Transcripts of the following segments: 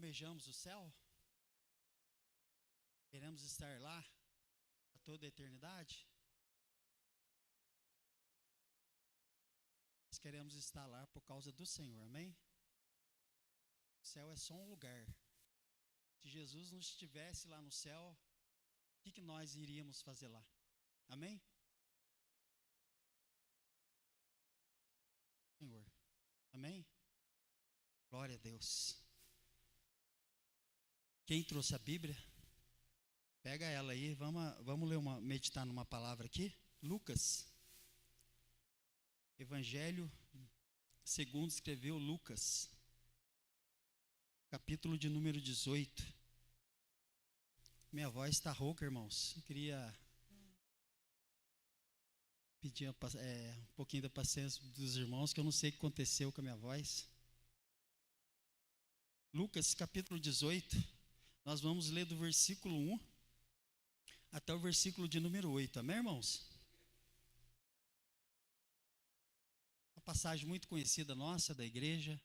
almejamos o céu? Queremos estar lá a toda a eternidade? Nós queremos estar lá por causa do Senhor, amém? O céu é só um lugar. Se Jesus não estivesse lá no céu, o que nós iríamos fazer lá? Amém? Senhor, amém? Glória a Deus. Quem trouxe a Bíblia? Pega ela aí, vamos ler meditar numa palavra aqui. Lucas. Evangelho segundo escreveu Lucas. Capítulo de número 18. Minha voz está rouca, irmãos. Eu queria pedir um pouquinho da paciência dos irmãos, que eu não sei o que aconteceu com a minha voz. Lucas capítulo 18. Nós vamos ler do versículo 1 até o versículo de número 8. Amém, irmãos? Uma passagem muito conhecida nossa, da igreja.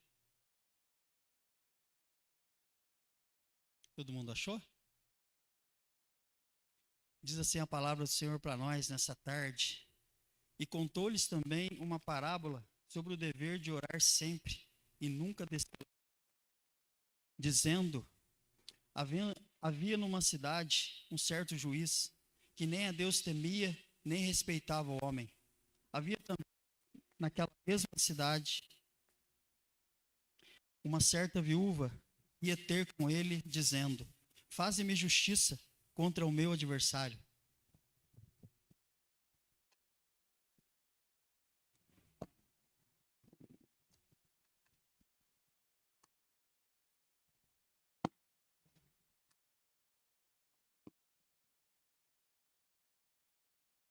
Todo mundo achou? Diz assim a palavra do Senhor para nós nessa tarde. E contou-lhes também uma parábola sobre o dever de orar sempre e nunca descansar, dizendo: havia numa cidade um certo juiz, que nem a Deus temia, nem respeitava o homem. Havia também naquela mesma cidade uma certa viúva, ia ter com ele, dizendo: faze-me justiça contra o meu adversário.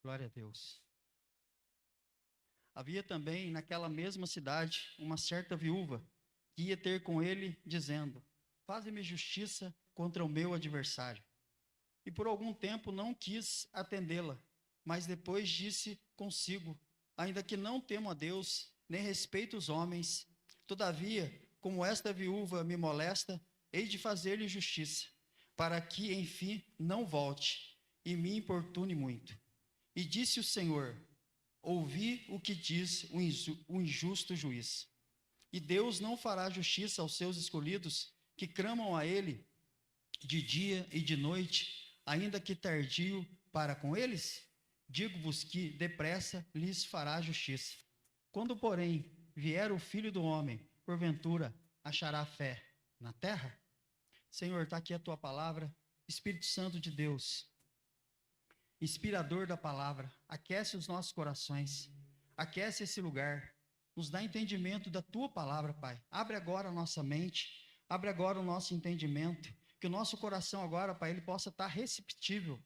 Glória a Deus. Havia também naquela mesma cidade uma certa viúva, que ia ter com ele, dizendo: faze-me justiça contra o meu adversário. E por algum tempo não quis atendê-la, mas depois disse consigo: ainda que não temo a Deus, nem respeito os homens, todavia, como esta viúva me molesta, hei de fazer-lhe justiça, para que, enfim, não volte e me importune muito. E disse o Senhor: ouvi o que diz o injusto juiz. E Deus não fará justiça aos seus escolhidos, que clamam a Ele de dia e de noite, ainda que tardio para com eles? Digo-vos que depressa lhes fará justiça. Quando, porém, vier o Filho do Homem, porventura achará fé na terra? Senhor, está aqui a tua palavra. Espírito Santo de Deus, inspirador da palavra, aquece os nossos corações, aquece esse lugar, nos dá entendimento da tua palavra, Pai. Abre agora a nossa mente, abre agora o nosso entendimento, que o nosso coração agora, Pai, ele possa estar receptível,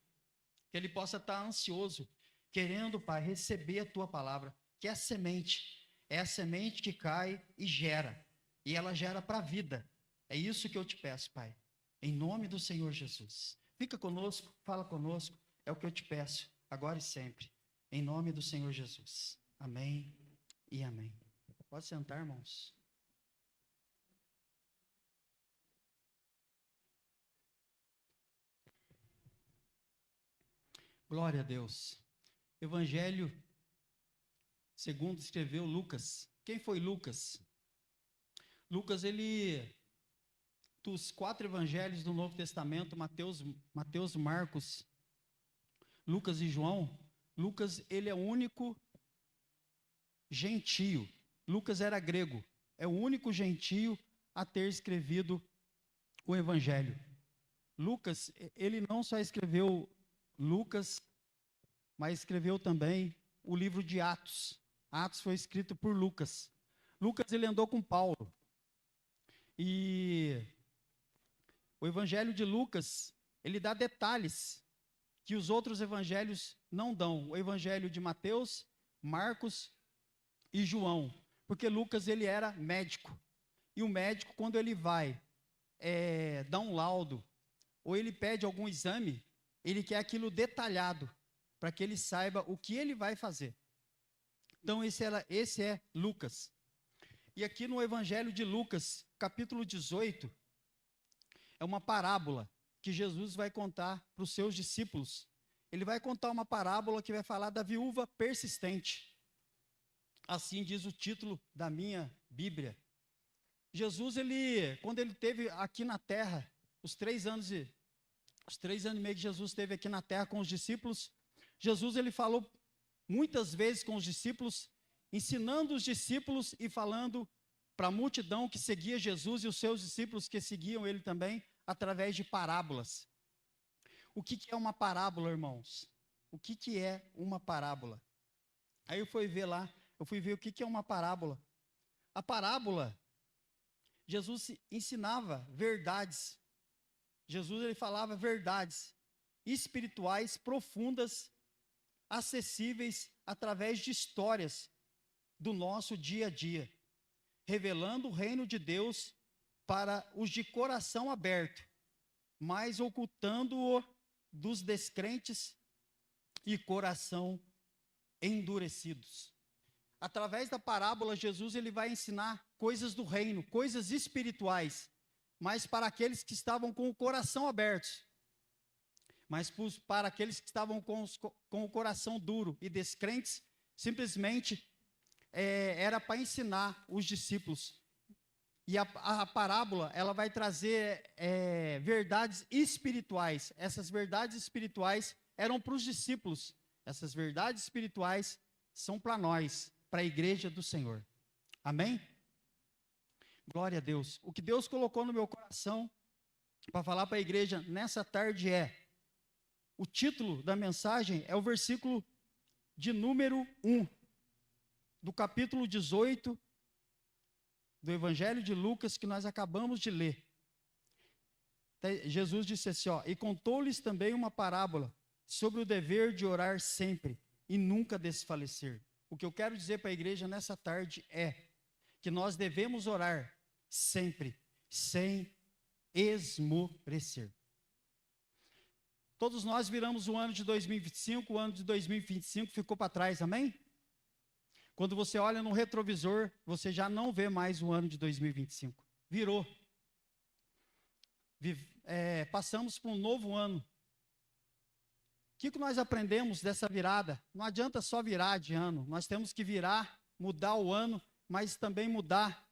que ele possa estar ansioso, querendo, Pai, receber a tua palavra, que é a semente que cai e gera, e ela gera para a vida. É isso que eu te peço, Pai, em nome do Senhor Jesus. Fica conosco, fala conosco, é o que eu te peço, agora e sempre, em nome do Senhor Jesus. Amém e amém. Pode sentar, irmãos. Glória a Deus. Evangelho segundo escreveu Lucas. Quem foi Lucas? Lucas, ele, dos 4 evangelhos do Novo Testamento, Mateus, Marcos, Lucas e João, Lucas, ele é o único gentio. Lucas era grego, é o único gentio a ter escrevido o evangelho. Lucas, ele não só escreveu Lucas, mas escreveu também o livro de Atos. Atos foi escrito por Lucas. Lucas, ele andou com Paulo. E o evangelho de Lucas, ele dá detalhes que os outros evangelhos não dão. O evangelho de Mateus, Marcos e João. Porque Lucas, ele era médico. E o médico, quando ele vai dar um laudo, ou ele pede algum exame, ele quer aquilo detalhado, para que ele saiba o que ele vai fazer. Então, esse é Lucas. E aqui no Evangelho de Lucas, capítulo 18, é uma parábola que Jesus vai contar para os seus discípulos. Ele vai contar uma parábola que vai falar da viúva persistente. Assim diz o título da minha Bíblia. Jesus, quando ele esteve aqui na terra, os 3 anos e meio que Jesus esteve aqui na terra com os discípulos, Jesus ele falou muitas vezes com os discípulos, ensinando os discípulos e falando para a multidão que seguia Jesus e os seus discípulos que seguiam ele também, através de parábolas. O que é uma parábola, irmãos? O que é uma parábola? Aí eu fui ver o que é uma parábola. A parábola, Jesus ensinava verdades. Jesus ele falava verdades espirituais profundas, acessíveis através de histórias do nosso dia a dia, revelando o reino de Deus para os de coração aberto, mas ocultando-o dos descrentes e coração endurecidos. Através da parábola, Jesus ele vai ensinar coisas do reino, coisas espirituais, mas para aqueles que estavam com o coração aberto. Mas para aqueles que estavam com o coração duro e descrentes, simplesmente era para ensinar os discípulos. E a parábola, ela vai trazer verdades espirituais. Essas verdades espirituais eram para os discípulos. Essas verdades espirituais são para nós, para a igreja do Senhor. Amém? Glória a Deus. O que Deus colocou no meu coração para falar para a igreja nessa tarde o título da mensagem é o versículo de número 1, do capítulo 18, do Evangelho de Lucas, que nós acabamos de ler. Jesus disse assim, e contou-lhes também uma parábola sobre o dever de orar sempre e nunca desfalecer. O que eu quero dizer para a igreja nessa tarde é que nós devemos orar sempre, sem esmorecer. Todos nós viramos o ano de 2025, o ano de 2025 ficou para trás, amém? Quando você olha no retrovisor, você já não vê mais o ano de 2025. Virou. Passamos para um novo ano. O que nós aprendemos dessa virada? Não adianta só virar de ano. Nós temos que virar, mudar o ano, mas também mudar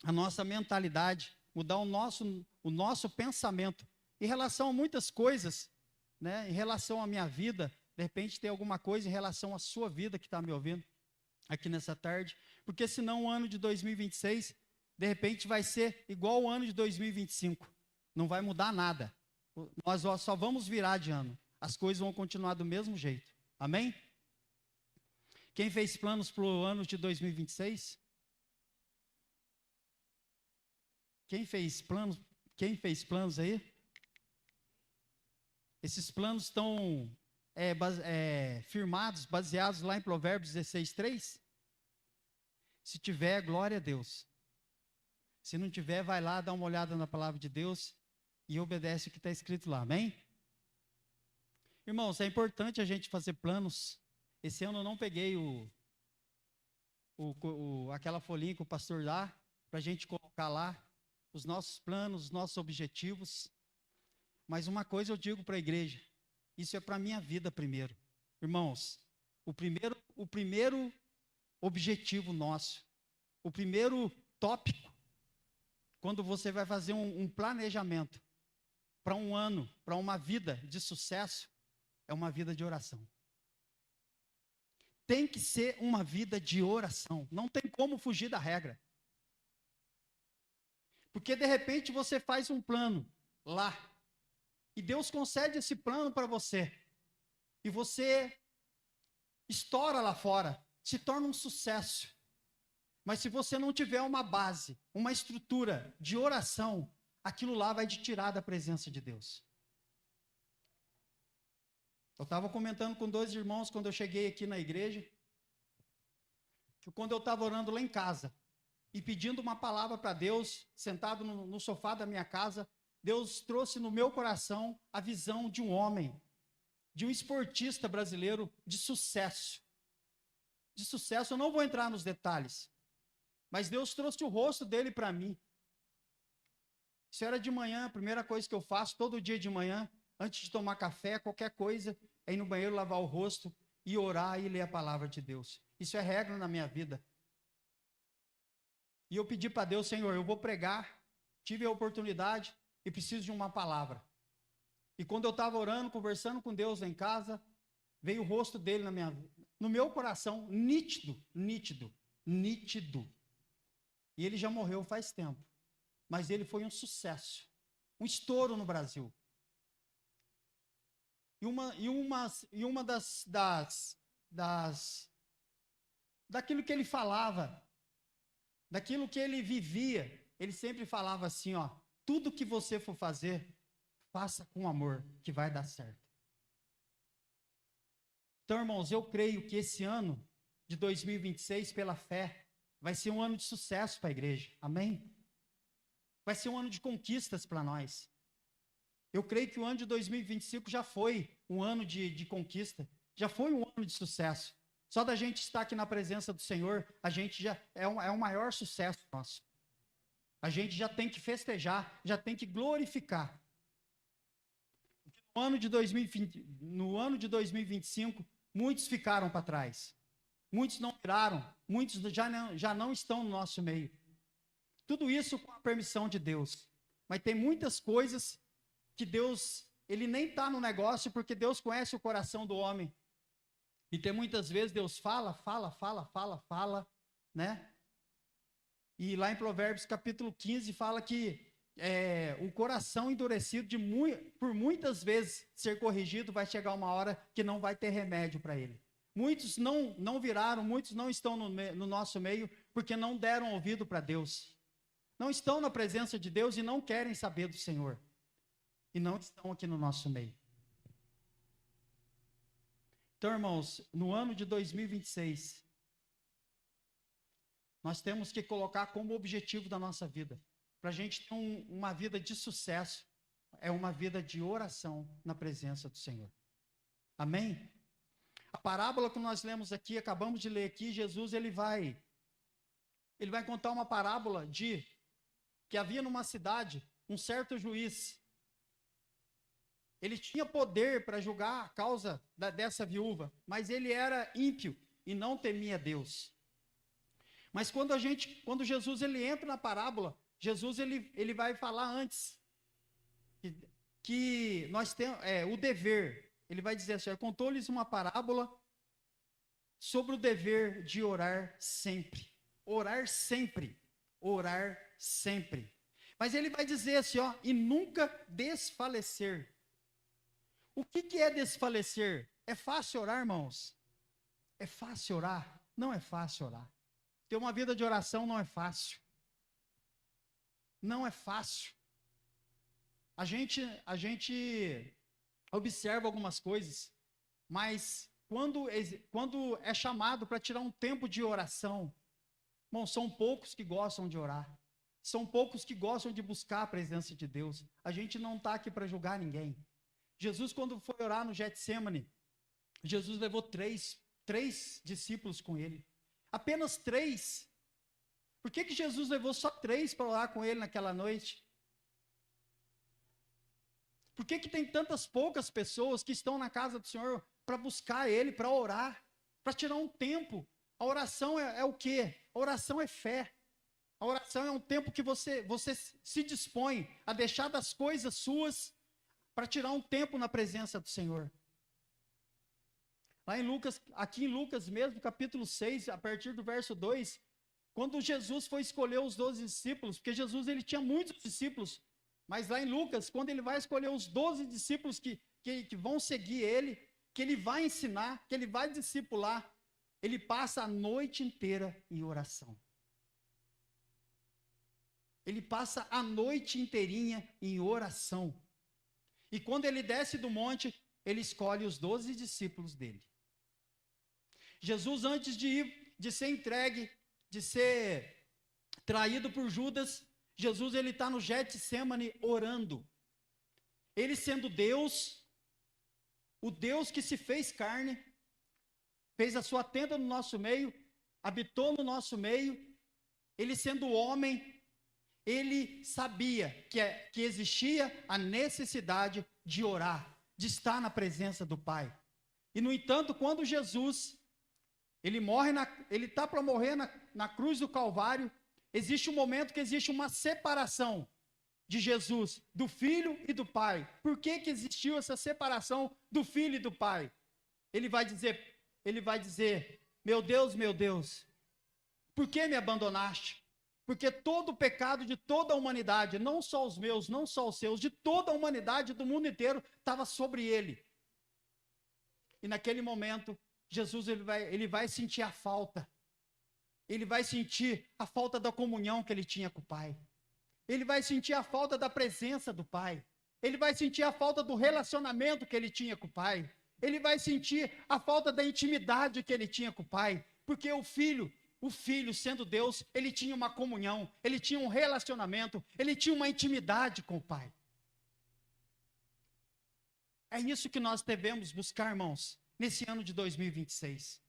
a nossa mentalidade, mudar o nosso pensamento. Em relação a muitas coisas, né? Em relação à minha vida, de repente tem alguma coisa em relação à sua vida que está me ouvindo aqui nessa tarde, porque senão o ano de 2026, de repente vai ser igual o ano de 2025, não vai mudar nada, nós só vamos virar de ano, as coisas vão continuar do mesmo jeito, amém? Quem fez planos para o ano de 2026? Quem fez planos aí? Esses planos estão firmados, baseados lá em Provérbios 16:3? Se tiver, glória a Deus. Se não tiver, vai lá, dá uma olhada na palavra de Deus e obedece o que está escrito lá, amém? Irmãos, é importante a gente fazer planos. Esse ano eu não peguei aquela folhinha que o pastor dá, para a gente colocar lá os nossos planos, os nossos objetivos. Mas uma coisa eu digo para a igreja, isso é para a minha vida primeiro. Irmãos, o primeiro objetivo nosso, o primeiro tópico, quando você vai fazer um planejamento para um ano, para uma vida de sucesso, é uma vida de oração. Tem que ser uma vida de oração, não tem como fugir da regra. Porque de repente você faz um plano lá, e Deus concede esse plano para você, e você estoura lá fora, se torna um sucesso. Mas se você não tiver uma base, uma estrutura de oração, aquilo lá vai te tirar da presença de Deus. Eu estava comentando com 2 irmãos quando eu cheguei aqui na igreja, que quando eu estava orando lá em casa, e pedindo uma palavra para Deus, sentado no sofá da minha casa, Deus trouxe no meu coração a visão de um homem, de um esportista brasileiro de sucesso. De sucesso, eu não vou entrar nos detalhes, mas Deus trouxe o rosto dele para mim. Isso era de manhã, a primeira coisa que eu faço todo dia de manhã, antes de tomar café, qualquer coisa, é ir no banheiro, lavar o rosto e orar e ler a palavra de Deus. Isso é regra na minha vida. E eu pedi para Deus, Senhor, eu vou pregar, tive a oportunidade e preciso de uma palavra. E quando eu estava orando, conversando com Deus lá em casa, veio o rosto dele no meu coração, nítido, nítido, nítido. E ele já morreu faz tempo. Mas ele foi um sucesso, um estouro no Brasil. E uma daquilo que ele falava, daquilo que ele vivia, ele sempre falava assim, ó, tudo que você for fazer, faça com amor, que vai dar certo. Então, irmãos, eu creio que esse ano de 2026, pela fé, vai ser um ano de sucesso para a igreja. Amém? Vai ser um ano de conquistas para nós. Eu creio que o ano de 2025 já foi um ano de conquista, já foi um ano de sucesso. Só da gente estar aqui na presença do Senhor, a gente já é o maior sucesso nosso. A gente já tem que festejar, já tem que glorificar. No ano de 2025, muitos ficaram para trás. Muitos não viraram, muitos já não estão no nosso meio. Tudo isso com a permissão de Deus. Mas tem muitas coisas que Deus, ele nem está no negócio, porque Deus conhece o coração do homem. E tem muitas vezes Deus fala, né? E lá em Provérbios capítulo 15 fala que o coração endurecido por muitas vezes ser corrigido, vai chegar uma hora que não vai ter remédio para ele. Muitos não viraram, muitos não estão no nosso meio, porque não deram ouvido para Deus. Não estão na presença de Deus e não querem saber do Senhor. E não estão aqui no nosso meio. Então, irmãos, no ano de 2026, nós temos que colocar como objetivo da nossa vida, para a gente ter uma vida de sucesso, é uma vida de oração na presença do Senhor. Amém? A parábola que nós lemos aqui, acabamos de ler aqui, Jesus ele vai contar uma parábola de que havia numa cidade um certo juiz. Ele tinha poder para julgar a causa dessa viúva, mas ele era ímpio e não temia Deus. Mas quando Jesus ele entra na parábola, Jesus ele vai falar antes que nós temos o dever. Ele vai dizer assim: contou-lhes uma parábola sobre o dever de orar sempre. Orar sempre. Orar sempre. Mas ele vai dizer assim, ó, e nunca desfalecer. O que é desfalecer? É fácil orar, irmãos? É fácil orar? Não é fácil orar. Ter uma vida de oração não é fácil. Não é fácil. A gente observa algumas coisas, mas quando é chamado para tirar um tempo de oração, bom, são poucos que gostam de orar. São poucos que gostam de buscar a presença de Deus. A gente não está aqui para julgar ninguém. Jesus, quando foi orar no Getsêmani, Jesus levou três discípulos com ele. Apenas 3. Por que Jesus levou só 3 para orar com ele naquela noite? Por que tem tantas poucas pessoas que estão na casa do Senhor para buscar ele, para orar, para tirar um tempo? A oração é o quê? A oração é fé. A oração é um tempo que você se dispõe a deixar das coisas suas para tirar um tempo na presença do Senhor. Lá em Lucas, aqui em Lucas mesmo, capítulo 6, a partir do verso 2, quando Jesus foi escolher os 12 discípulos, porque Jesus ele tinha muitos discípulos, mas lá em Lucas, quando ele vai escolher os 12 discípulos que vão seguir ele, que ele vai ensinar, que ele vai discipular, ele passa a noite inteira em oração. Ele passa a noite inteirinha em oração. E quando ele desce do monte, ele escolhe os 12 discípulos dele. Jesus, antes de ser entregue, de ser traído por Judas, Jesus ele está no Getsêmani orando. Ele sendo Deus, o Deus que se fez carne, fez a sua tenda no nosso meio, habitou no nosso meio, ele sendo homem, ele sabia que existia a necessidade de orar, de estar na presença do Pai. E, no entanto, quando Jesus, ele está para morrer na cruz do Calvário, existe um momento que existe uma separação de Jesus, do Filho e do Pai. Por que existiu essa separação do Filho e do Pai? Ele vai dizer, meu Deus, por que me abandonaste? Porque todo o pecado de toda a humanidade, não só os meus, não só os seus, de toda a humanidade, do mundo inteiro, estava sobre ele. E naquele momento, Jesus ele vai sentir a falta. Ele vai sentir a falta da comunhão que ele tinha com o Pai. Ele vai sentir a falta da presença do Pai. Ele vai sentir a falta do relacionamento que ele tinha com o Pai. Ele vai sentir a falta da intimidade que ele tinha com o Pai. Porque o Filho, sendo Deus, ele tinha uma comunhão, ele tinha um relacionamento, ele tinha uma intimidade com o Pai. É isso que nós devemos buscar, irmãos, nesse ano de 2026.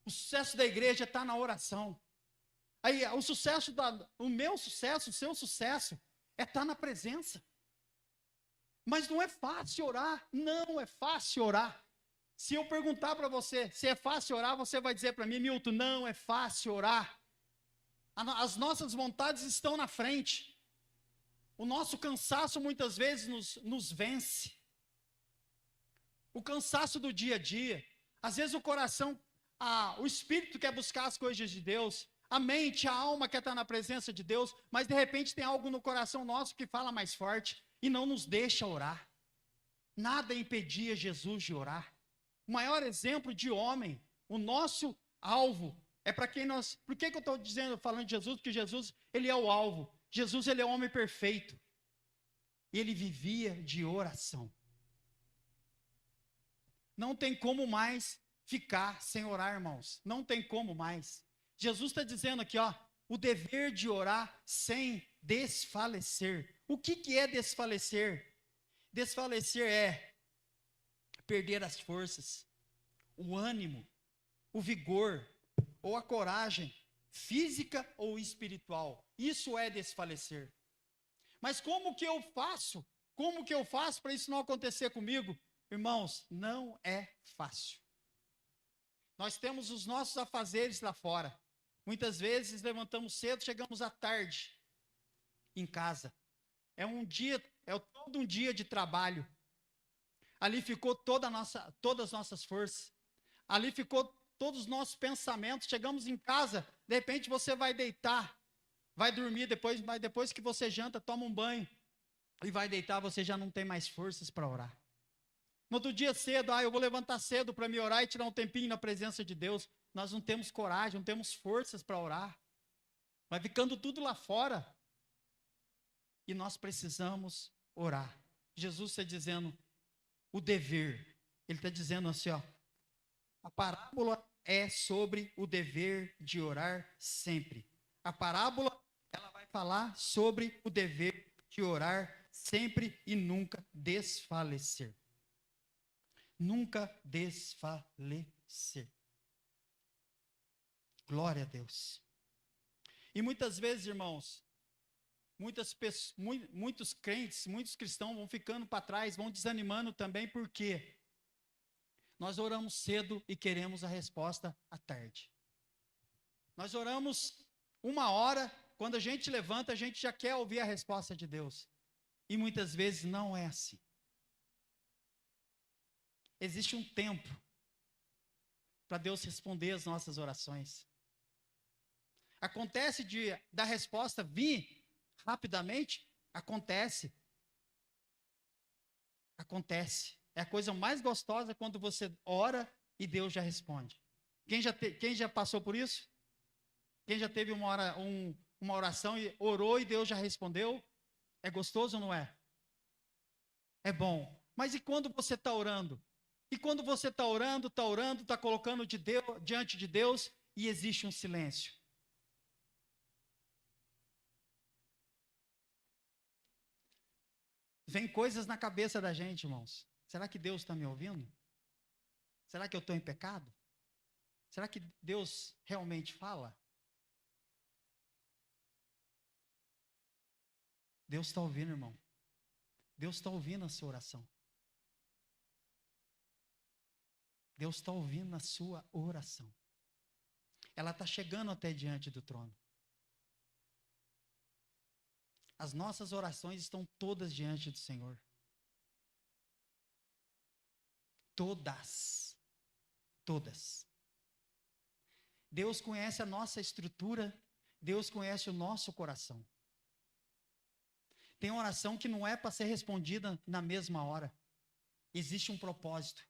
O sucesso da igreja está na oração. Aí, o meu sucesso, o seu sucesso, é estar na presença. Mas não é fácil orar, não é fácil orar. Se eu perguntar para você se é fácil orar, você vai dizer para mim, Milton, não é fácil orar. As nossas vontades estão na frente. O nosso cansaço muitas vezes nos vence. O cansaço do dia a dia. Às vezes o coração, o espírito quer buscar as coisas de Deus. A mente, a alma quer estar na presença de Deus. Mas de repente tem algo no coração nosso que fala mais forte e não nos deixa orar. Nada impedia Jesus de orar. O maior exemplo de homem, o nosso alvo, é para quem nós... Por que eu estou falando de Jesus? Porque Jesus, ele é o alvo. Jesus, ele é o homem perfeito. E ele vivia de oração. Não tem como mais ficar sem orar, irmãos. Não tem como mais. Jesus está dizendo aqui, o dever de orar sem desfalecer. O que é desfalecer? Desfalecer é perder as forças, o ânimo, o vigor, ou a coragem, física ou espiritual. Isso é desfalecer. Mas como que eu faço? Como que eu faço para isso não acontecer comigo? Irmãos, não é fácil. Nós temos os nossos afazeres lá fora. Muitas vezes levantamos cedo, chegamos à tarde em casa. É todo um dia de trabalho. Ali ficou todas as nossas forças. Ali ficou todos os nossos pensamentos. Chegamos em casa, de repente você vai deitar, vai dormir, mas depois que você janta, toma um banho e vai deitar, você já não tem mais forças para orar. No outro dia cedo, eu vou levantar cedo para me orar e tirar um tempinho na presença de Deus. Nós não temos coragem, não temos forças para orar. Vai ficando tudo lá fora. E nós precisamos orar. Jesus está dizendo o dever. Ele está dizendo assim, a parábola é sobre o dever de orar sempre. A parábola, ela vai falar sobre o dever de orar sempre e nunca desfalecer. Nunca desfalecer. Glória a Deus. E muitas vezes, irmãos, muitos crentes, muitos cristãos vão ficando para trás, vão desanimando também, porque nós oramos cedo e queremos a resposta à tarde. Nós oramos 1 hora, quando a gente levanta, a gente já quer ouvir a resposta de Deus. E muitas vezes não é assim. Existe um tempo para Deus responder as nossas orações. Acontece da resposta vir rapidamente? Acontece. Acontece. É a coisa mais gostosa quando você ora e Deus já responde. Quem já passou por isso? Quem já teve uma oração e orou e Deus já respondeu? É gostoso ou não é? É bom. Mas e quando você está orando? E quando você está orando, está colocando diante de Deus e existe um silêncio? Vem coisas na cabeça da gente, irmãos. Será que Deus está me ouvindo? Será que eu estou em pecado? Será que Deus realmente fala? Deus está ouvindo, irmão. Deus está ouvindo a sua oração. Deus está ouvindo a sua oração. Ela está chegando até diante do trono. As nossas orações estão todas diante do Senhor. Todas. Todas. Deus conhece a nossa estrutura, Deus conhece o nosso coração. Tem oração que não é para ser respondida na mesma hora. Existe um propósito.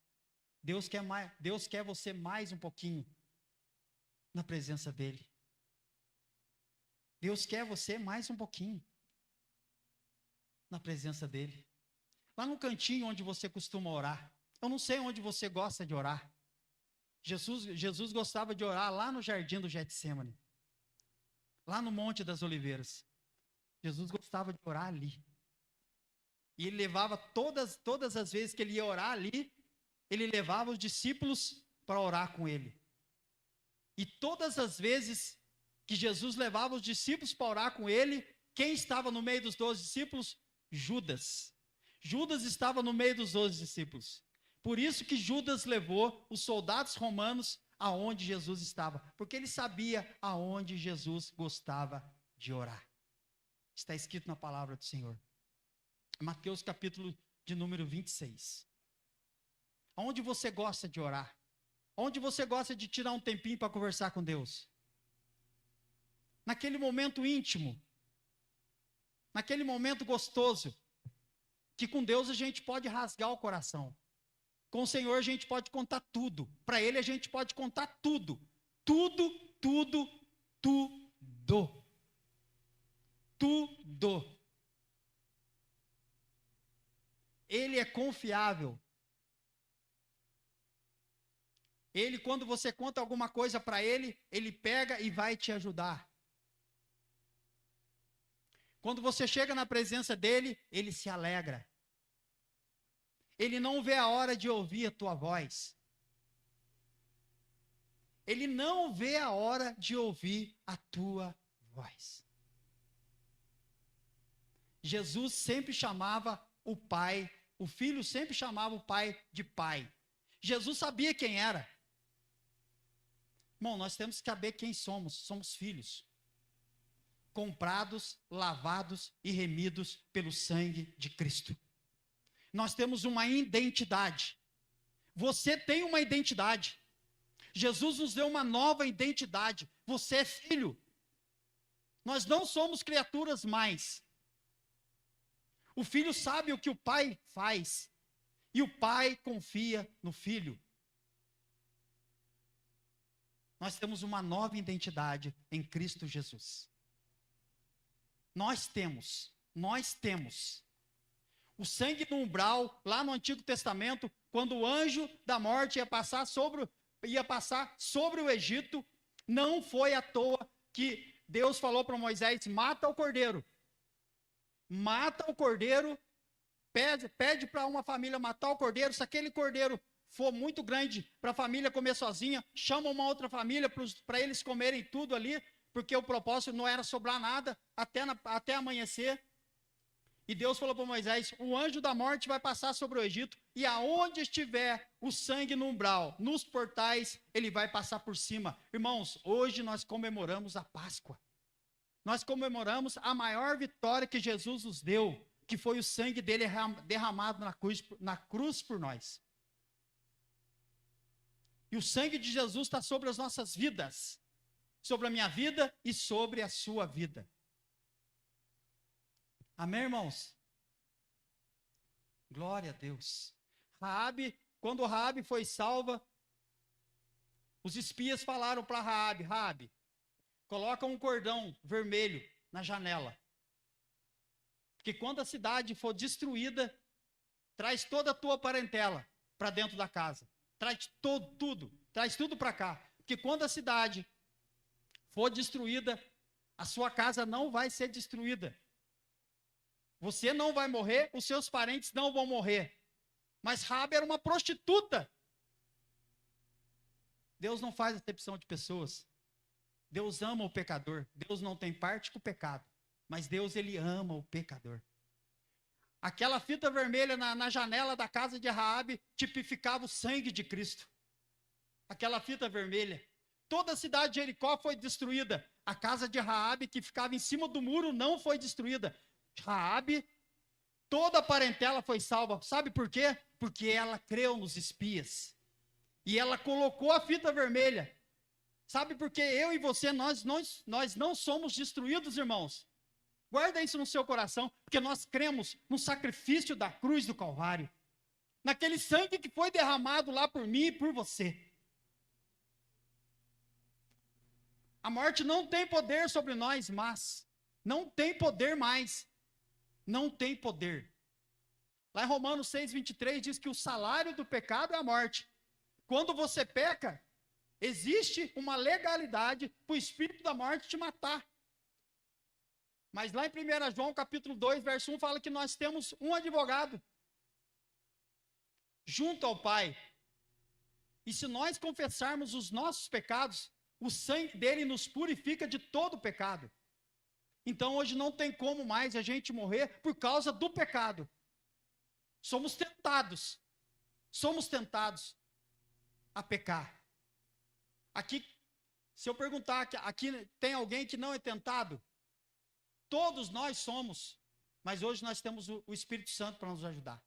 Deus quer você mais um pouquinho na presença dEle. Deus quer você mais um pouquinho na presença dEle. Lá no cantinho onde você costuma orar. Eu não sei onde você gosta de orar. Jesus gostava de orar lá no jardim do Getsêmani. Lá no Monte das Oliveiras. Jesus gostava de orar ali. E ele levava todas as vezes que ele ia orar ali, ele levava os discípulos para orar com ele. E todas as vezes que Jesus levava os discípulos para orar com ele, quem estava no meio dos 12 discípulos? Judas. Judas estava no meio dos 12 discípulos. Por isso que Judas levou os soldados romanos aonde Jesus estava, porque ele sabia aonde Jesus gostava de orar. Está escrito na palavra do Senhor. Mateus capítulo de número 26. Aonde você gosta de orar? Onde você gosta de tirar um tempinho para conversar com Deus? Naquele momento íntimo, naquele momento gostoso, que com Deus a gente pode rasgar o coração. Com o Senhor a gente pode contar tudo. Para Ele a gente pode contar tudo. Tudo, tudo, tudo. Tudo. Ele é confiável. Ele, quando você conta alguma coisa para Ele, Ele pega e vai te ajudar. Quando você chega na presença dEle, Ele se alegra. Ele não vê a hora de ouvir a tua voz. Ele não vê a hora de ouvir a tua voz. Jesus sempre chamava o Pai, o Filho sempre chamava o Pai de Pai. Jesus sabia quem era. Irmão, nós temos que saber quem somos. Somos filhos. Comprados, lavados e remidos pelo sangue de Cristo. Nós temos uma identidade. Você tem uma identidade. Jesus nos deu uma nova identidade. Você é filho. Nós não somos criaturas mais. O filho sabe o que o pai faz. E o pai confia no filho. Nós temos uma nova identidade em Cristo Jesus. Nós temos. O sangue no umbral, lá no Antigo Testamento, quando o anjo da morte ia passar sobre o Egito, não foi à toa que Deus falou para Moisés: mata o cordeiro. Mata o cordeiro, pede para uma família matar o cordeiro. Se aquele cordeiro for muito grande para a família comer sozinha, chama uma outra família para eles comerem tudo ali, porque o propósito não era sobrar nada até amanhecer. E Deus falou para Moisés: o anjo da morte vai passar sobre o Egito, e aonde estiver o sangue no umbral, nos portais, ele vai passar por cima. Irmãos, hoje nós comemoramos a Páscoa. Nós comemoramos a maior vitória que Jesus nos deu, que foi o sangue dele derramado na cruz por nós. E o sangue de Jesus está sobre as nossas vidas, sobre a minha vida e sobre a sua vida. Amém, irmãos? Glória a Deus. Quando Raabe foi salva, os espias falaram para Raabe: coloca um cordão vermelho na janela. Porque quando a cidade for destruída, traz toda a tua parentela para dentro da casa. Traz tudo para cá. Porque quando a cidade for destruída, a sua casa não vai ser destruída. Você não vai morrer, os seus parentes não vão morrer. Mas Raabe era uma prostituta. Deus não faz acepção de pessoas. Deus ama o pecador. Deus não tem parte com o pecado. Mas Deus, ele ama o pecador. Aquela fita vermelha na janela da casa de Raabe tipificava o sangue de Cristo. Aquela fita vermelha. Toda a cidade de Jericó foi destruída. A casa de Raabe, que ficava em cima do muro, não foi destruída. Raabe, toda a parentela foi salva. Sabe por quê? Porque ela creu nos espias. E ela colocou a fita vermelha. Sabe por que eu e você, nós não somos destruídos, irmãos? Guarda isso no seu coração, porque nós cremos no sacrifício da cruz do Calvário. Naquele sangue que foi derramado lá por mim e por você. A morte não tem poder sobre nós, mas não tem poder mais. Não tem poder. Lá em Romanos 6:23 diz que o salário do pecado é a morte. Quando você peca, existe uma legalidade para o espírito da morte te matar. Mas lá em 1 João capítulo 2, verso 1, fala que nós temos um advogado junto ao Pai. E se nós confessarmos os nossos pecados, o sangue dele nos purifica de todo pecado. Então hoje não tem como mais a gente morrer por causa do pecado. Somos tentados a pecar. Aqui, se eu perguntar, aqui tem alguém que não é tentado? Todos nós somos, mas hoje nós temos o Espírito Santo para nos ajudar.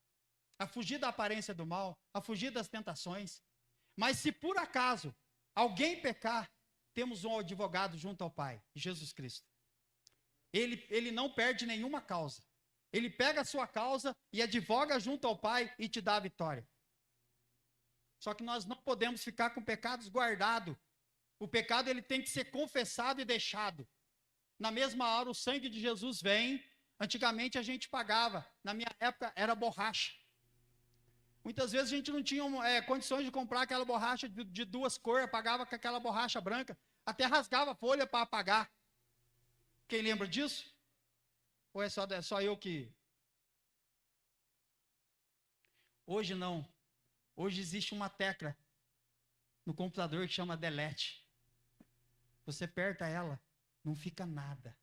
A fugir da aparência do mal, a fugir das tentações. Mas se por acaso alguém pecar, temos um advogado junto ao Pai, Jesus Cristo. Ele não perde nenhuma causa. Ele pega a sua causa e advoga junto ao Pai e te dá a vitória. Só que nós não podemos ficar com pecados guardados. O pecado ele tem que ser confessado e deixado. Na mesma hora o sangue de Jesus vem. Antigamente a gente pagava. Na minha época era borracha. Muitas vezes a gente não tinha condições de comprar aquela borracha de duas cores. Pagava com aquela borracha branca. Até rasgava a folha para apagar. Quem lembra disso? Ou é só eu que... Hoje não. Hoje existe uma tecla no computador que chama delete. Você aperta ela, não fica nada.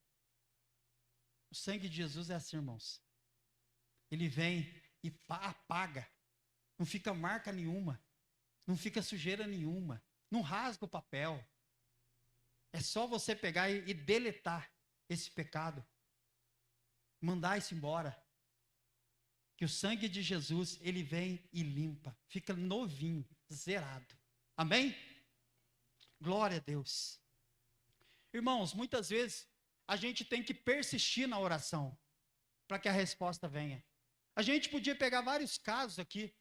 O sangue de Jesus é assim, irmãos. Ele vem e apaga. Não fica marca nenhuma. Não fica sujeira nenhuma. Não rasga o papel. É só você pegar e deletar esse pecado. Mandar isso embora. Que o sangue de Jesus, ele vem e limpa. Fica novinho, zerado. Amém? Glória a Deus. Irmãos, muitas vezes a gente tem que persistir na oração para que a resposta venha. A gente podia pegar vários casos aqui.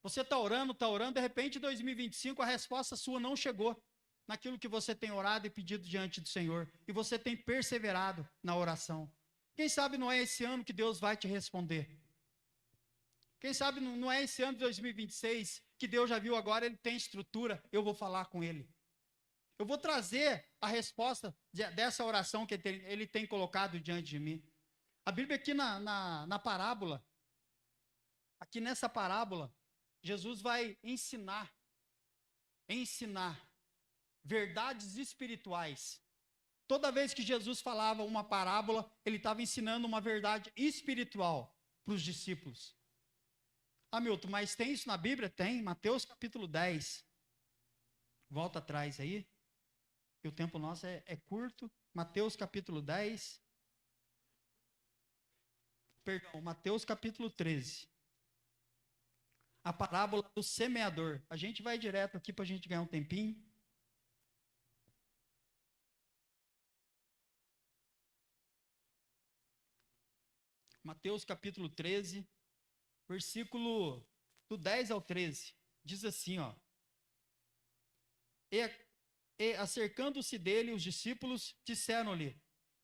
Você está orando, de repente em 2025 a resposta sua não chegou naquilo que você tem orado e pedido diante do Senhor. E você tem perseverado na oração. Quem sabe não é esse ano que Deus vai te responder. Quem sabe não é esse ano de 2026 que Deus já viu agora, ele tem estrutura, eu vou falar com ele. Eu vou trazer a resposta dessa oração que ele tem colocado diante de mim. A Bíblia aqui na parábola, aqui nessa parábola, Jesus vai ensinar verdades espirituais. Toda vez que Jesus falava uma parábola, ele estava ensinando uma verdade espiritual para os discípulos. Milton, mas tem isso na Bíblia? Tem, Mateus capítulo 10. Volta atrás aí, que o tempo nosso é curto. Mateus capítulo 10. Perdão, Mateus capítulo 13. A parábola do semeador. A gente vai direto aqui para a gente ganhar um tempinho. Mateus capítulo 13, versículo do 10 ao 13, diz assim, ó. E acercando-se dele, os discípulos disseram-lhe,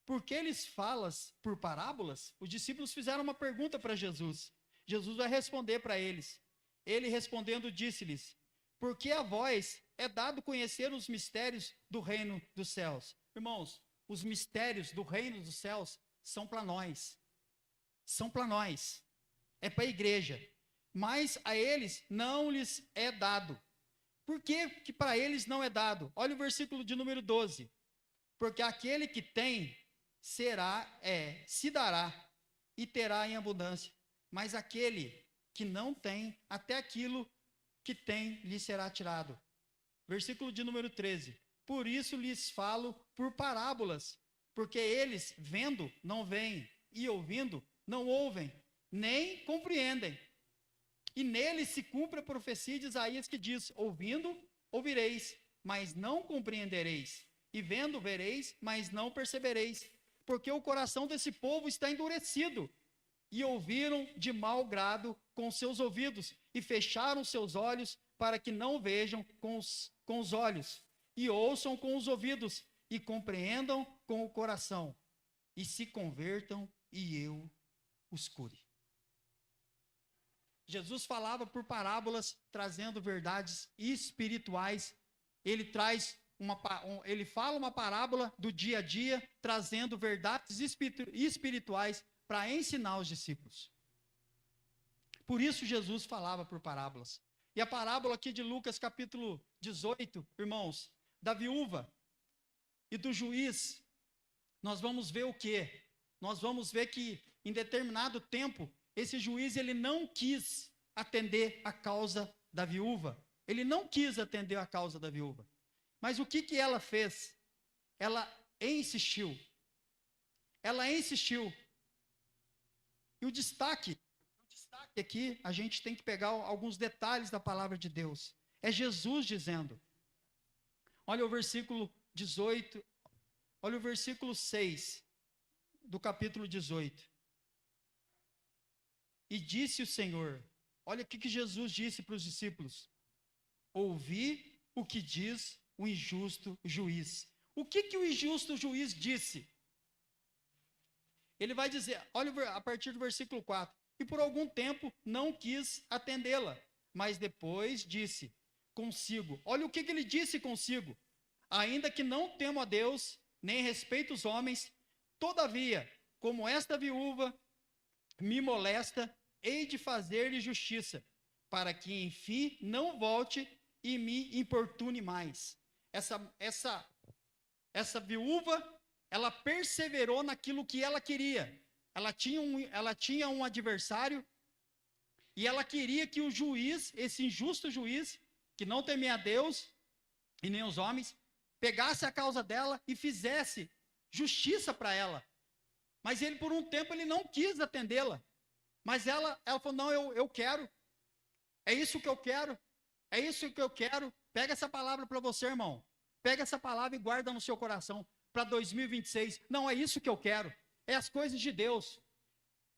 por que lhes falas por parábolas? Os discípulos fizeram uma pergunta para Jesus. Jesus vai responder para eles. Ele respondendo disse-lhes, porque a vós é dado conhecer os mistérios do reino dos céus. Irmãos, os mistérios do reino dos céus são para nós. São para nós, é para a igreja, mas a eles não lhes é dado. Por que para eles não é dado? Olha o versículo de número 12. Porque aquele que tem, se dará e terá em abundância. Mas aquele que não tem, até aquilo que tem lhe será tirado. Versículo de número 13. Por isso lhes falo por parábolas, porque eles, vendo, não veem, e ouvindo, não ouvem, nem compreendem. E neles se cumpre a profecia de Isaías que diz: ouvindo, ouvireis, mas não compreendereis, e vendo, vereis, mas não percebereis, porque o coração desse povo está endurecido, e ouviram de mau grado com seus ouvidos, e fecharam seus olhos, para que não vejam com os olhos, e ouçam com os ouvidos, e compreendam com o coração, e se convertam, e eu os cure. Jesus falava por parábolas, trazendo verdades espirituais. Ele fala uma parábola do dia a dia, trazendo verdades espirituais para ensinar os discípulos. Por isso Jesus falava por parábolas. E a parábola aqui de Lucas capítulo 18, irmãos, da viúva e do juiz, nós vamos ver o quê? Nós vamos ver que em determinado tempo, esse juiz ele não quis atender a causa da viúva. Ele não quis atender a causa da viúva. Mas o que ela fez? Ela insistiu. Ela insistiu. E o destaque aqui, a gente tem que pegar alguns detalhes da palavra de Deus. É Jesus dizendo. Olha o versículo 18, olha o versículo 6 do capítulo 18. E disse o Senhor, olha o que Jesus disse para os discípulos: ouvi o que diz o injusto juiz. O que o injusto juiz disse? Ele vai dizer, olha a partir do versículo 4, e por algum tempo não quis atendê-la, mas depois disse consigo, olha o que ele disse consigo: ainda que não temo a Deus, nem respeito os homens, todavia, como esta viúva me molesta, hei de fazer-lhe justiça, para que enfim não volte e me importune mais. Essa viúva, ela perseverou naquilo que ela queria. Ela tinha um adversário, e ela queria que o juiz, esse injusto juiz, que não temia a Deus e nem os homens, pegasse a causa dela e fizesse justiça para ela. Mas ele, por um tempo, ele não quis atendê-la. Mas ela falou: não, eu quero. É isso que eu quero. É isso que eu quero. Pega essa palavra para você, irmão. Pega essa palavra e guarda no seu coração. Para 2026. Não, é isso que eu quero. É as coisas de Deus.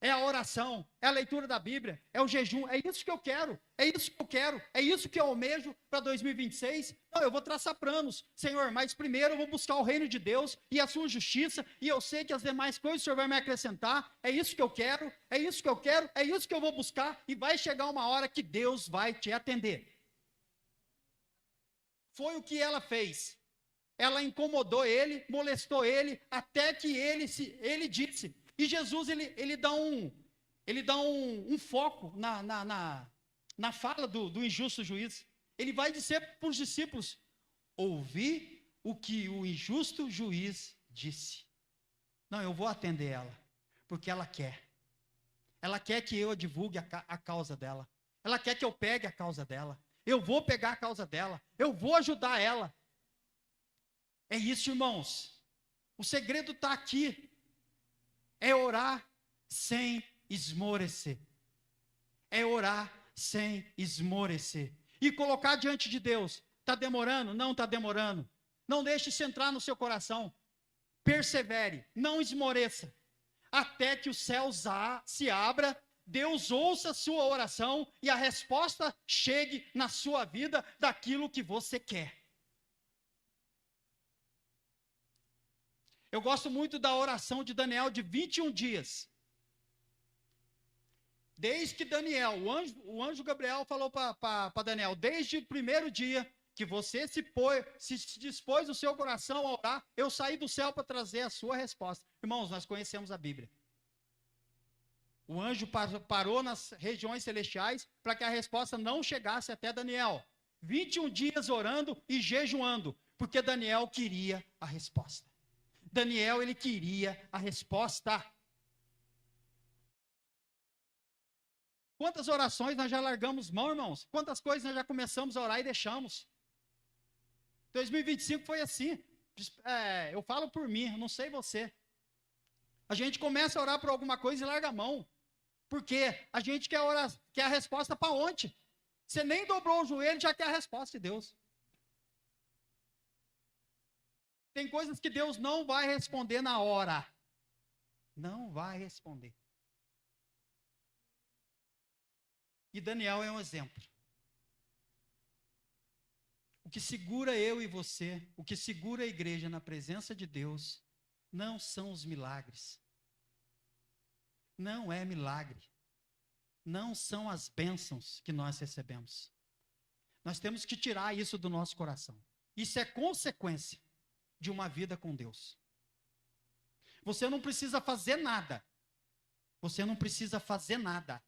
É a oração. É a leitura da Bíblia. É o jejum. É isso que eu quero. É isso que eu quero. É isso que eu almejo para 2026. Não, eu vou traçar planos, Senhor, mas primeiro eu vou buscar o reino de Deus e a sua justiça, e eu sei que as demais coisas o Senhor vai me acrescentar. É isso que eu quero. É isso que eu quero. É isso que eu vou buscar, e vai chegar uma hora que Deus vai te atender. Foi o que ela fez. Ela incomodou ele, molestou ele, até que ele disse. E Jesus, ele dá um foco na fala do injusto juiz. Ele vai dizer para os discípulos: ouvi o que o injusto juiz disse. Não, eu vou atender ela, porque ela quer. Ela quer que eu divulgue a causa dela. Ela quer que eu pegue a causa dela. Eu vou pegar a causa dela. Eu vou ajudar ela. É isso, irmãos. O segredo está aqui. É orar sem esmorecer. É orar sem esmorecer. E colocar diante de Deus. Está demorando? Não está demorando. Não deixe isso entrar no seu coração. Persevere. Não esmoreça. Até que o céu se abra, Deus ouça a sua oração e a resposta chegue na sua vida daquilo que você quer. Eu gosto muito da oração de Daniel de 21 dias. Desde que Daniel, o anjo Gabriel falou para Daniel, desde o primeiro dia que você se dispôs o seu coração a orar, eu saí do céu para trazer a sua resposta. Irmãos, nós conhecemos a Bíblia. O anjo parou nas regiões celestiais para que a resposta não chegasse até Daniel. 21 dias orando e jejuando, porque Daniel queria a resposta. Daniel, ele queria a resposta. Quantas orações nós já largamos mão, irmãos? Quantas coisas nós já começamos a orar e deixamos? 2025 foi assim. Eu falo por mim, não sei você. A gente começa a orar por alguma coisa e larga a mão. Por quê? A gente quer a resposta para ontem. Você nem dobrou o joelho, já quer a resposta de Deus. Tem coisas que Deus não vai responder na hora. Não vai responder. E Daniel é um exemplo. O que segura eu e você, o que segura a igreja na presença de Deus, não são os milagres. Não é milagre. Não são as bênçãos que nós recebemos. Nós temos que tirar isso do nosso coração. Isso é consequência de uma vida com Deus. Você não precisa fazer nada. Você não precisa fazer nada.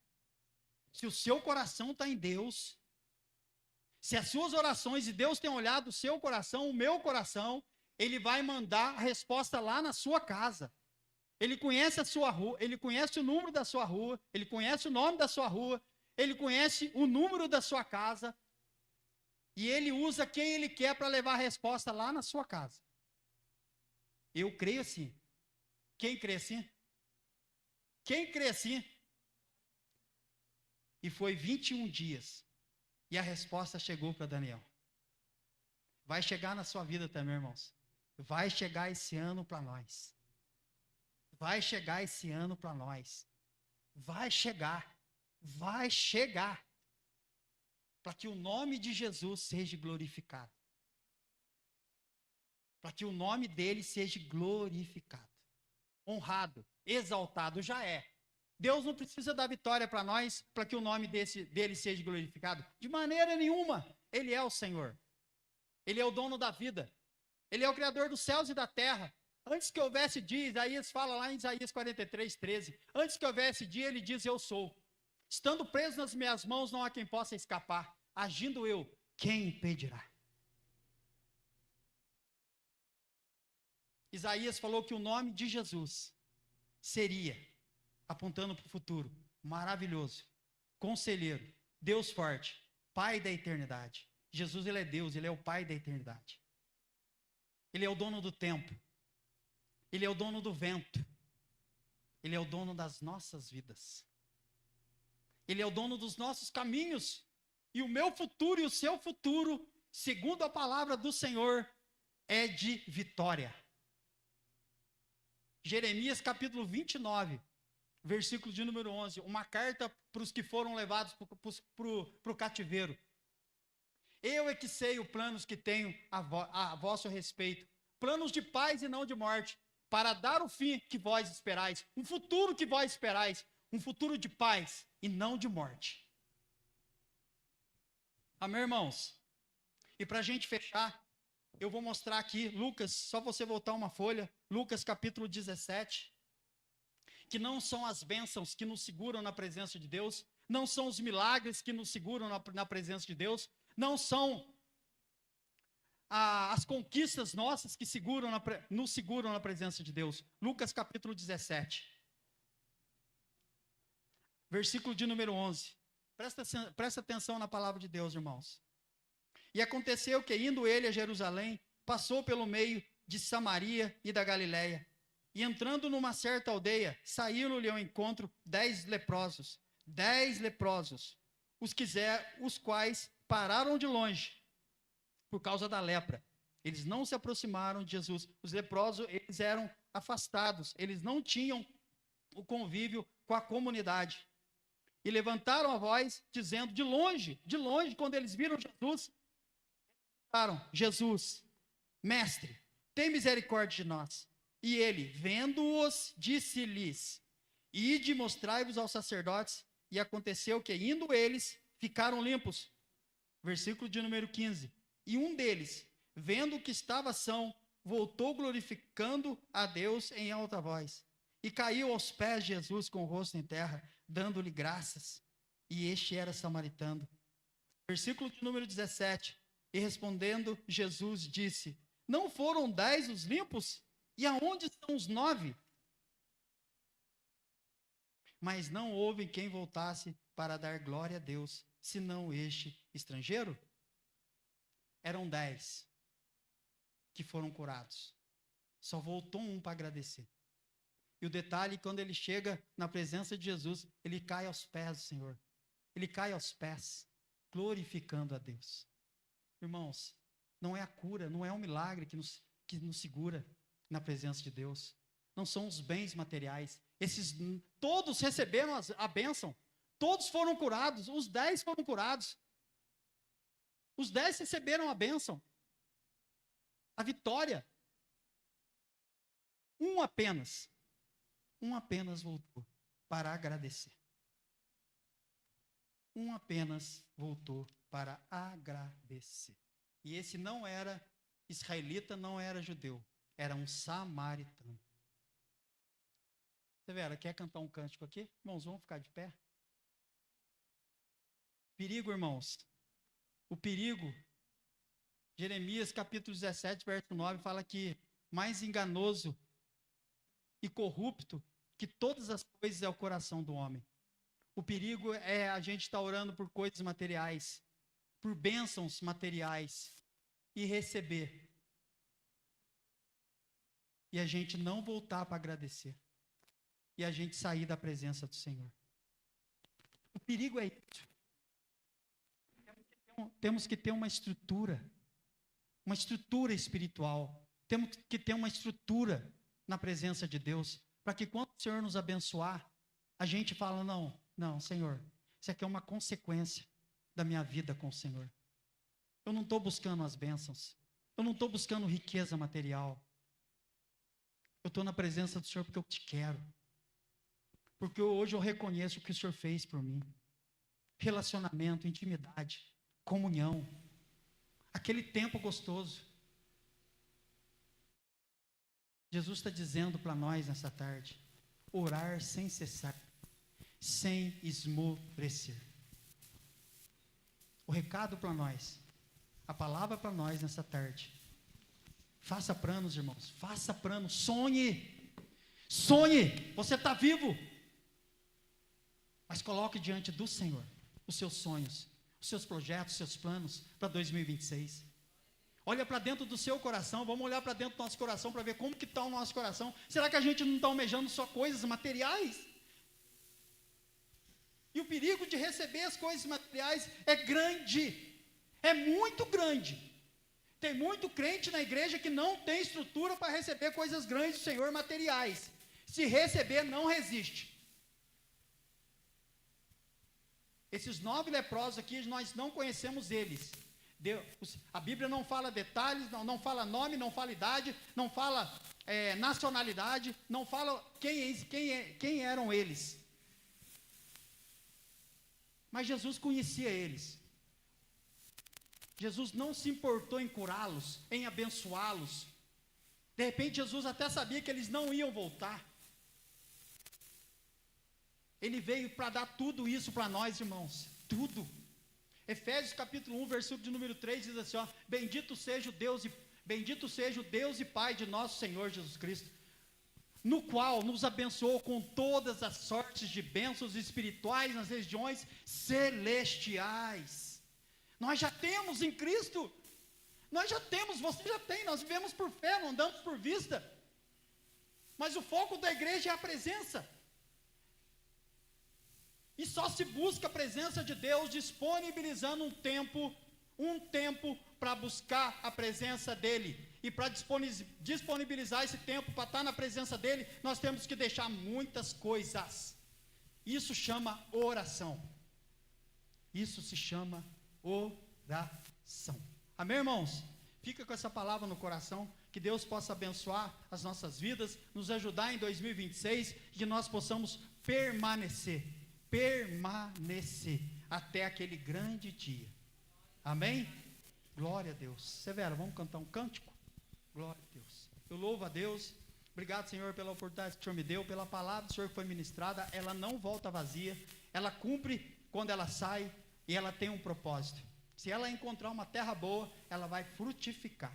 Se o seu coração está em Deus, se as suas orações e Deus tem olhado o seu coração, o meu coração, Ele vai mandar a resposta lá na sua casa. Ele conhece a sua rua, Ele conhece o número da sua rua, Ele conhece o nome da sua rua, Ele conhece o número da sua casa, e Ele usa quem Ele quer para levar a resposta lá na sua casa. Eu creio assim. Quem crê assim? Quem crê assim? E foi 21 dias. E a resposta chegou para Daniel. Vai chegar na sua vida também, irmãos. Vai chegar esse ano para nós. Vai chegar esse ano para nós. Vai chegar. Vai chegar. Para que o nome de Jesus seja glorificado. Para que o nome dele seja glorificado. Honrado, exaltado já é. Deus não precisa dar vitória para nós, para que o nome dele seja glorificado. De maneira nenhuma. Ele é o Senhor. Ele é o dono da vida. Ele é o Criador dos céus e da terra. Antes que houvesse dia, Isaías fala lá em Isaías 43, 13. Antes que houvesse dia, ele diz, eu sou. Estando preso nas minhas mãos, não há quem possa escapar. Agindo eu, quem impedirá? Isaías falou que o nome de Jesus seria, apontando para o futuro, maravilhoso, conselheiro, Deus forte, Pai da eternidade. Jesus, ele é Deus, ele é o Pai da eternidade. Ele é o dono do tempo. Ele é o dono do vento. Ele é o dono das nossas vidas. Ele é o dono dos nossos caminhos. E o meu futuro e o seu futuro, segundo a palavra do Senhor, é de vitória. Jeremias capítulo 29, versículo de número 11, uma carta para os que foram levados para o cativeiro. Eu é que sei os planos que tenho a vosso respeito, planos de paz e não de morte, para dar o fim que vós esperais, um futuro que vós esperais, um futuro de paz e não de morte. Amém, irmãos? E para a gente fechar, eu vou mostrar aqui, Lucas, só você voltar uma folha, Lucas capítulo 17, que não são as bênçãos que nos seguram na presença de Deus, não são os milagres que nos seguram na presença de Deus, não são as conquistas nossas que nos seguram na presença de Deus. Lucas capítulo 17, versículo de número 11. Presta atenção na palavra de Deus, irmãos. E aconteceu que, indo ele a Jerusalém, passou pelo meio de Samaria e da Galiléia. E entrando numa certa aldeia, saíram-lhe ao encontro 10 leprosos. 10 leprosos, os quais pararam de longe, por causa da lepra. Eles não se aproximaram de Jesus. Os leprosos, eles eram afastados. Eles não tinham o convívio com a comunidade. E levantaram a voz, dizendo, de longe, quando eles viram Jesus, gritaram, Jesus, mestre, tem misericórdia de nós. E ele, vendo-os, disse-lhes, ide mostrai-vos aos sacerdotes. E aconteceu que, indo eles, ficaram limpos. Versículo de número 15. E um deles, vendo que estava são, voltou glorificando a Deus em alta voz. E caiu aos pés de Jesus com o rosto em terra, dando-lhe graças. E este era samaritano. Versículo de número 17. E respondendo, Jesus disse, não foram 10 os limpos? E aonde estão os 9? Mas não houve quem voltasse para dar glória a Deus, senão este estrangeiro. Eram 10 que foram curados. Só voltou um para agradecer. E o detalhe, quando ele chega na presença de Jesus, ele cai aos pés do Senhor. Ele cai aos pés, glorificando a Deus. Irmãos, não é a cura, não é um milagre que nos segura na presença de Deus. Não são os bens materiais. Todos receberam a bênção. Todos foram curados. Os 10 foram curados. Os 10 receberam a bênção. A vitória. Um apenas voltou para agradecer. Um apenas voltou para agradecer. E esse não era israelita, não era judeu. Era um samaritano. Severa, quer cantar um cântico aqui? Irmãos, vamos ficar de pé? Perigo, irmãos. O perigo. Jeremias capítulo 17, verso 9, fala que mais enganoso e corrupto que todas as coisas é o coração do homem. O perigo é a gente estar orando por coisas materiais, por bênçãos materiais, e receber. E a gente não voltar para agradecer. E a gente sair da presença do Senhor. O perigo é isso. Temos que ter uma estrutura espiritual. Temos que ter uma estrutura na presença de Deus, para que quando o Senhor nos abençoar, a gente fala, não, Senhor, isso aqui é uma consequência da minha vida com o Senhor. Eu não estou buscando as bênçãos, eu não estou buscando riqueza material, eu estou na presença do Senhor porque eu te quero, porque hoje eu reconheço o que o Senhor fez por mim, relacionamento, intimidade, comunhão, aquele tempo gostoso. Jesus está dizendo para nós nessa tarde, orar sem cessar, sem esmorecer. O recado para nós, a palavra para nós nessa tarde, faça planos, irmãos, faça planos, sonhe, você está vivo, mas coloque diante do Senhor os seus sonhos, os seus projetos, os seus planos para 2026. Olha para dentro do seu coração, vamos olhar para dentro do nosso coração para ver como que está o nosso coração. Será que a gente não está almejando só coisas materiais? E o perigo de receber as coisas materiais é grande, é muito grande. Tem muito crente na igreja que não tem estrutura para receber coisas grandes do Senhor materiais. Se receber, não resiste. Esses 9 leprosos aqui, nós não conhecemos eles. A Bíblia não fala detalhes, não fala nome, não fala idade, não fala nacionalidade, não fala quem eram eles. Mas Jesus conhecia eles. Jesus não se importou em curá-los, em abençoá-los. De repente Jesus até sabia que eles não iam voltar. Ele veio para dar tudo isso para nós, irmãos, tudo. Efésios capítulo 1, versículo de número 3 diz assim, bendito seja o Deus e Pai de nosso Senhor Jesus Cristo, no qual nos abençoou com todas as sortes de bênçãos espirituais nas regiões celestiais. Nós já temos em Cristo, você já tem, nós vivemos por fé, não andamos por vista, mas o foco da igreja é a presença. E só se busca a presença de Deus disponibilizando um tempo para buscar a presença dEle. E para disponibilizar esse tempo para estar na presença dEle, nós temos que deixar muitas coisas. Isso chama oração. Isso se chama oração. Amém, irmãos? Fica com essa palavra no coração, que Deus possa abençoar as nossas vidas, nos ajudar em 2026, que nós possamos permanecer até aquele grande dia. Amém? Glória a Deus. Severa, vamos cantar um cântico? Glória a Deus. Eu louvo a Deus. Obrigado, Senhor, pela oportunidade que o Senhor me deu, pela palavra do Senhor que foi ministrada. Ela não volta vazia, ela cumpre quando ela sai e ela tem um propósito. Se ela encontrar uma terra boa, ela vai frutificar.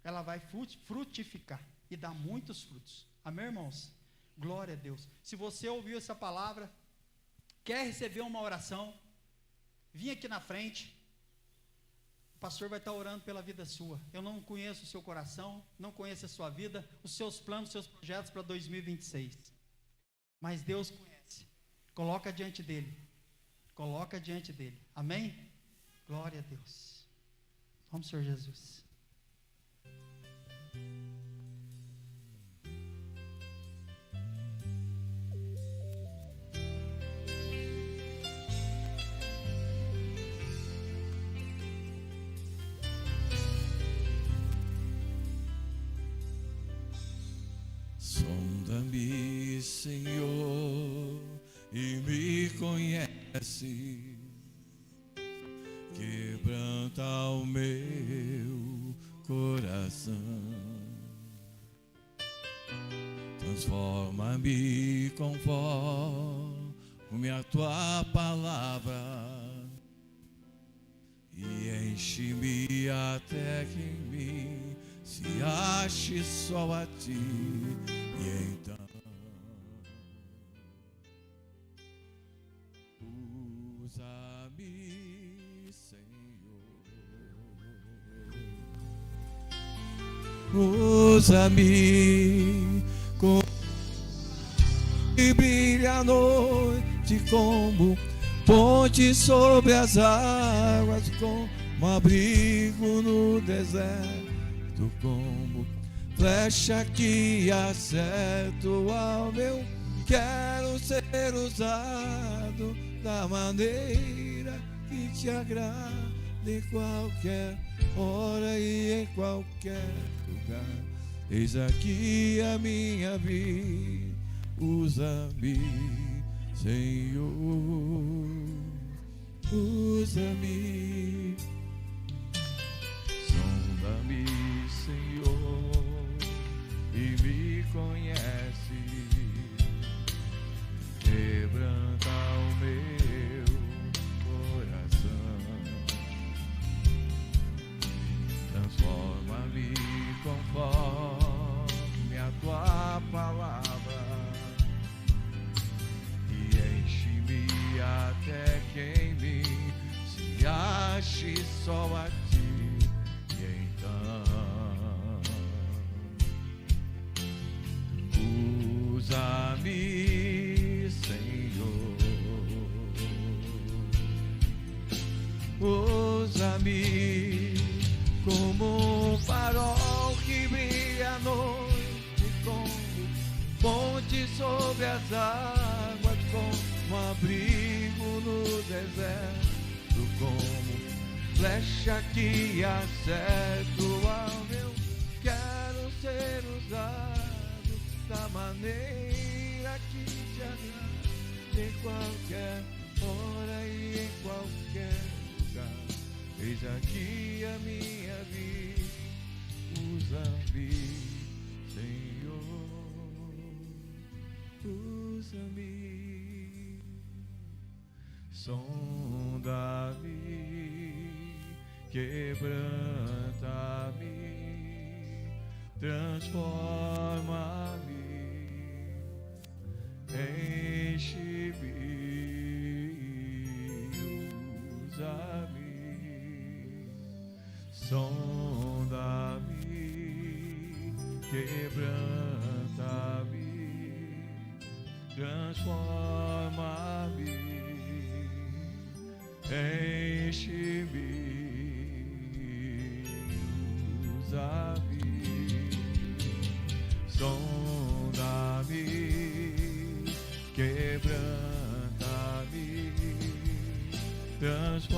Ela vai frutificar. e dá muitos frutos. Amém, irmãos? Glória a Deus. Se você ouviu essa palavra, quer receber uma oração, vim aqui na frente, o pastor vai estar orando pela vida sua. Eu não conheço o seu coração, não conheço a sua vida, os seus planos, os seus projetos para 2026. Mas Deus conhece. Coloca diante dele. Coloca diante dele. Amém? Glória a Deus. Vamos, Senhor Jesus. Sonda-me, Senhor, e me conhece, quebranta o meu coração, transforma-me conforme a tua palavra e enche-me até que em mim se ache só a ti. E então usa-me, Senhor, usa-me como que brilha a noite, como ponte sobre as águas, como abrigo no deserto, como flecha que acerta o alvo. Quero ser usado da maneira que te agrada, em qualquer hora e em qualquer lugar. Eis aqui a minha vida, usa-me, Senhor, usa-me. Sonda-me, Senhor, e me conhece, quebranta o meu coração, transforma-me conforme a tua palavra e enche-me até que em mim se ache só a ti. Usa-me, Senhor, usa-me como um farol que brilha à noite, como ponte sobre as águas, como abrigo no deserto, como flecha que acerta o alvo. Quero ser usado da maneira que te agrada, em qualquer hora e em qualquer lugar. Eis aqui a minha vida, usa-me, Senhor, usa-me. Sonda-me, quebranta-me, transforma-me, enche-me, usa-me, sonda-me, quebranta-me, transforma-me, enche-me, usa-me. Sonda-me, quebranta-me, transforma-me,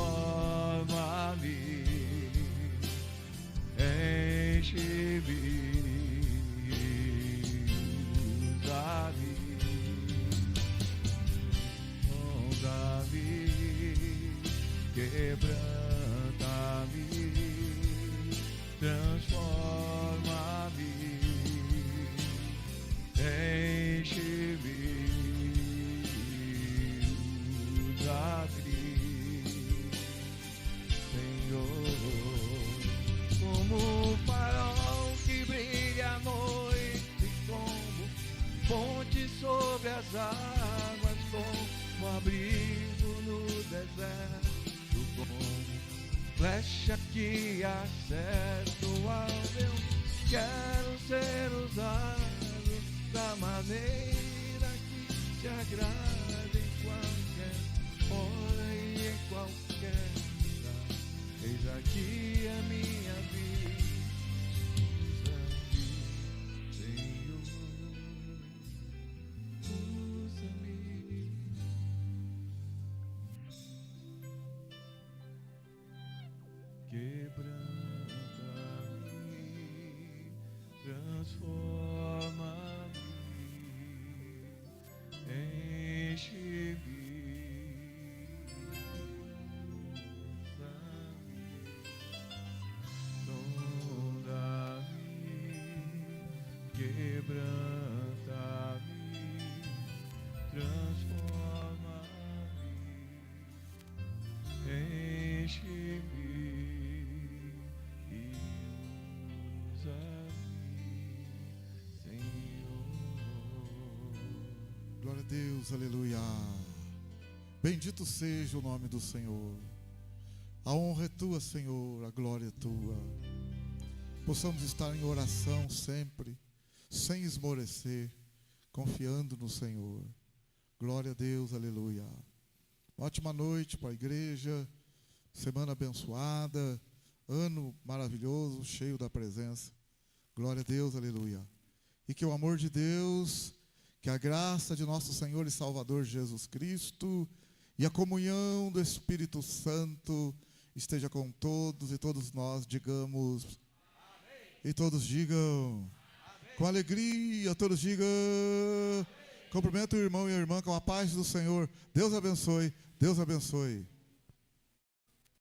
enche-me, usa-me. Sonda-me, quebranta-me, transforma-me, enche-me, usa-me, Senhor, como um farol que brilha sobre as águas, como abrigo no deserto, como flecha que acerta o alvo. Quero ser usado da maneira que te agrada, em qualquer hora e em qualquer lugar. Eis aqui a minha vida, usa-me, Senhor, usa-me. Quebranta-me, transforma-me, enche-me, usa-me, sonda-me, quebranta-me, transforma-me, enche-me e usa-me, Senhor. Glória a Deus, aleluia. Bendito seja o nome do Senhor. A honra é tua, Senhor, a glória é tua. Possamos estar em oração sempre, sem esmorecer, confiando no Senhor. Glória a Deus, aleluia. Ótima noite para a igreja, semana abençoada, ano maravilhoso, cheio da presença. Glória a Deus, aleluia. E que o amor de Deus, que a graça de nosso Senhor e Salvador Jesus Cristo e a comunhão do Espírito Santo esteja com todos e todos nós digamos amém. E todos digam amém. Com alegria, todos digam amém. Cumprimento o irmão e a irmã com a paz do Senhor. Deus abençoe, Deus abençoe.